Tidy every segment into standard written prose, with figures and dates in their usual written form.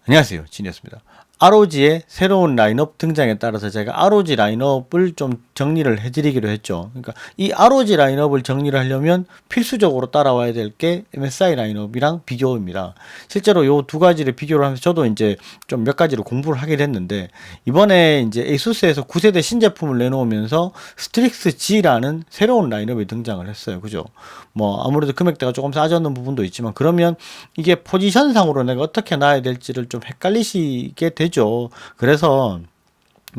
안녕하세요, 진이었습니다. ROG의 새로운 라인업 등장에 따라서 제가 ROG 라인업을 좀 정리를 해드리기로 했죠. 그러니까 이 ROG 라인업을 정리를 하려면 필수적으로 따라와야 될 게 MSI 라인업이랑 비교입니다. 실제로 요 두 가지를 비교를 하면서 저도 이제 좀 몇 가지를 공부를 하게 됐는데, 이번에 이제 ASUS에서 9세대 신제품을 내놓으면서 스트릭스 G라는 새로운 라인업이 등장을 했어요. 그죠? 뭐 아무래도 금액대가 조금 싸졌는 부분도 있지만, 그러면 이게 포지션상으로 내가 어떻게 놔야 될지를 좀 헷갈리시게 되죠. 그래서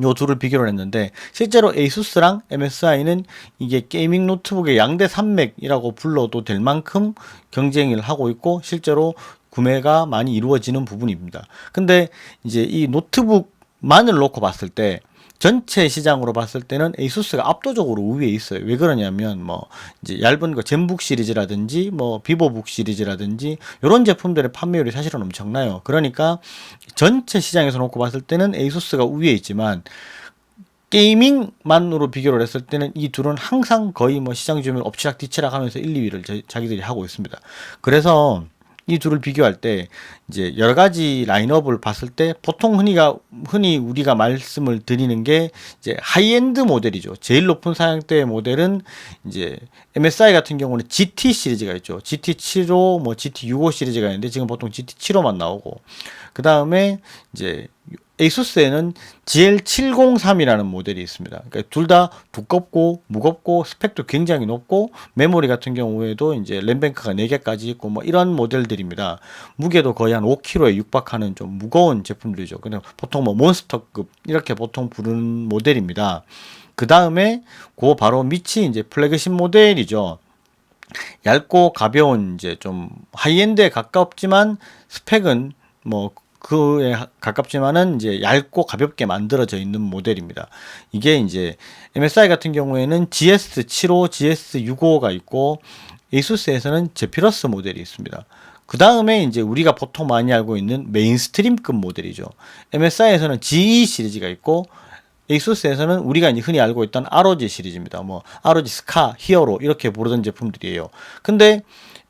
요 둘을 비교를 했는데, 실제로 ASUS랑 MSI는 이게 게이밍 노트북의 양대 산맥이라고 불러도 될 만큼 경쟁을 하고 있고, 실제로 구매가 많이 이루어지는 부분입니다. 근데 이제 이 노트북만을 놓고 봤을 때, 전체 시장으로 봤을 때는 ASUS가 압도적으로 우위에 있어요. 왜 그러냐면 뭐 이제 얇은 거 젠북 시리즈라든지 뭐 비보북 시리즈라든지 이런 제품들의 판매율이 사실은 엄청나요. 그러니까 전체 시장에서 놓고 봤을 때는 ASUS가 우위에 있지만, 게이밍만으로 비교를 했을 때는 이 둘은 항상 거의 뭐 시장 점유율 엎치락 뒤치락 하면서 1, 2위를 자기들이 하고 있습니다. 그래서 이 둘을 비교할 때 이제 여러 가지 라인업을 봤을 때 보통 흔히 우리가 말씀을 드리는 게 이제 하이엔드 모델이죠. 제일 높은 사양대의 모델은 이제 MSI 같은 경우는 GT 시리즈가 있죠. GT75, 뭐 GT65 시리즈가 있는데 지금 보통 GT75만 나오고, 그 다음에 이제 ASUS에는 GL703이라는 모델이 있습니다. 그러니까 둘 다 두껍고 무겁고 스펙도 굉장히 높고, 메모리 같은 경우에도 이제 램뱅크가 4개까지 있고 뭐 이런 모델들입니다. 무게도 거의 한 5kg에 육박하는 좀 무거운 제품들이죠. 그냥 보통 뭐 몬스터급 이렇게 보통 부르는 모델입니다. 그 다음에 그 바로 밑이 이제 플래그십 모델이죠. 얇고 가벼운 이제 좀 하이엔드에 가깝지만 스펙은 뭐 그에 가깝지만은 이제 얇고 가볍게 만들어져 있는 모델입니다. 이게 이제 MSI 같은 경우에는 GS75, GS65가 있고, ASUS에서는 제피러스 모델이 있습니다. 그 다음에 이제 우리가 보통 많이 알고 있는 메인스트림급 모델이죠. MSI에서는 GE 시리즈가 있고, ASUS에서는 우리가 이제 흔히 알고 있던 ROG 시리즈입니다. 뭐 ROG 스카, 히어로 이렇게 부르던 제품들이에요. 근데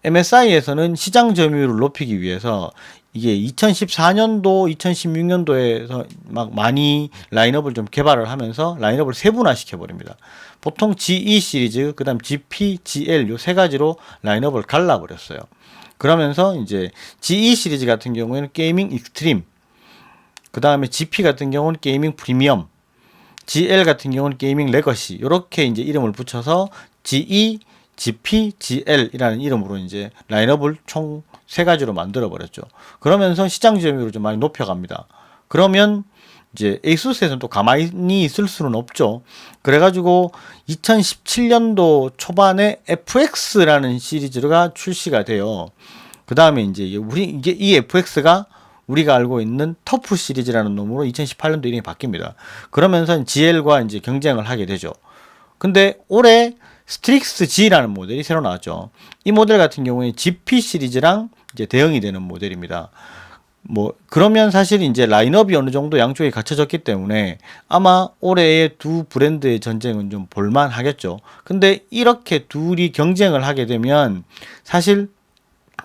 MSI에서는 시장 점유율을 높이기 위해서 이게 2014년도, 2016년도에서 막 많이 라인업을 좀 개발을 하면서 라인업을 세분화 시켜버립니다. 보통 GE 시리즈, 그 다음 GP, GL 요 세 가지로 라인업을 갈라버렸어요. 그러면서 이제 GE 시리즈 같은 경우에는 게이밍 익스트림, 그 다음에 GP 같은 경우는 게이밍 프리미엄, GL 같은 경우는 게이밍 레거시, 이렇게 이제 이름을 붙여서 GE, GP, GL이라는 이름으로 이제 라인업을 총 세 가지로 만들어 버렸죠. 그러면서 시장 점유율을 좀 많이 높여갑니다. 그러면 이제 ASUS에서는 또 가만히 있을 수는 없죠. 그래가지고 2017년도 초반에 FX라는 시리즈가 출시가 돼요. 그 다음에 이제 이게 이 FX가 우리가 알고 있는 터프 시리즈라는 놈으로 2018년도 이름이 바뀝니다. 그러면서 GL과 이제 경쟁을 하게 되죠. 근데 올해 스트릭스 G라는 모델이 새로 나왔죠. 이 모델 같은 경우에 GP 시리즈랑 이제 대응이 되는 모델입니다. 뭐 그러면 사실 이제 라인업이 어느 정도 양쪽에 갖춰졌기 때문에 아마 올해의 두 브랜드의 전쟁은 좀 볼만 하겠죠. 근데 이렇게 둘이 경쟁을 하게 되면 사실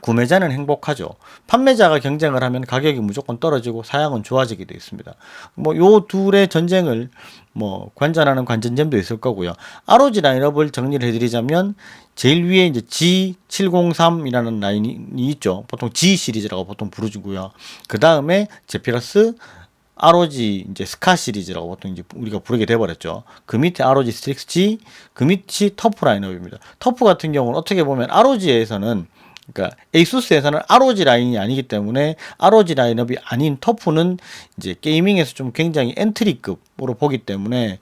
구매자는 행복하죠. 판매자가 경쟁을 하면 가격이 무조건 떨어지고 사양은 좋아지게 되어 있습니다. 뭐 요 둘의 전쟁을 뭐 관전하는 관전점도 있을 거고요. ROG 라인업을 정리를 해드리자면 제일 위에 이제 G703이라는 라인이 있죠. 보통 G 시리즈라고 보통 부르고요. 그 다음에 제피러스, ROG 이제 스카 시리즈라고 보통 이제 우리가 부르게 돼버렸죠. 그 밑에 ROG 스트릭스 G, 그 밑이 터프 라인업입니다. 터프 같은 경우는 어떻게 보면 ROG에서는, 그러니까 ASUS에서는 ROG 라인이 아니기 때문에 ROG 라인업이 아닌 터프는 이제 게이밍에서 좀 굉장히 엔트리급으로 보기 때문에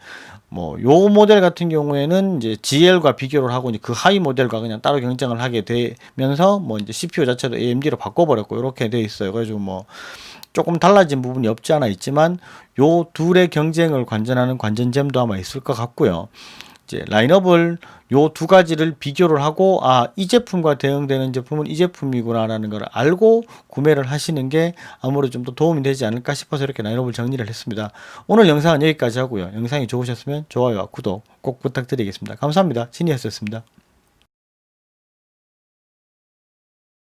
뭐 요 모델 같은 경우에는 이제 GL과 비교를 하고 이제 그 하위 모델과 그냥 따로 경쟁을 하게 되면서 뭐 이제 CPU 자체도 AMD로 바꿔버렸고 이렇게 돼 있어요. 그래가지고 뭐 조금 달라진 부분이 없지 않아 있지만 요 둘의 경쟁을 관전하는 관전점도 아마 있을 것 같고요. 이제 라인업을 요 두 가지를 비교를 하고, 아, 이 제품과 대응되는 제품은 이 제품이구나라는 걸 알고 구매를 하시는 게 아무래도 좀 더 도움이 되지 않을까 싶어서 이렇게 라인업을 정리를 했습니다. 오늘 영상은 여기까지 하고요. 영상이 좋으셨으면 좋아요와 구독 꼭 부탁드리겠습니다. 감사합니다. 진이었습니다.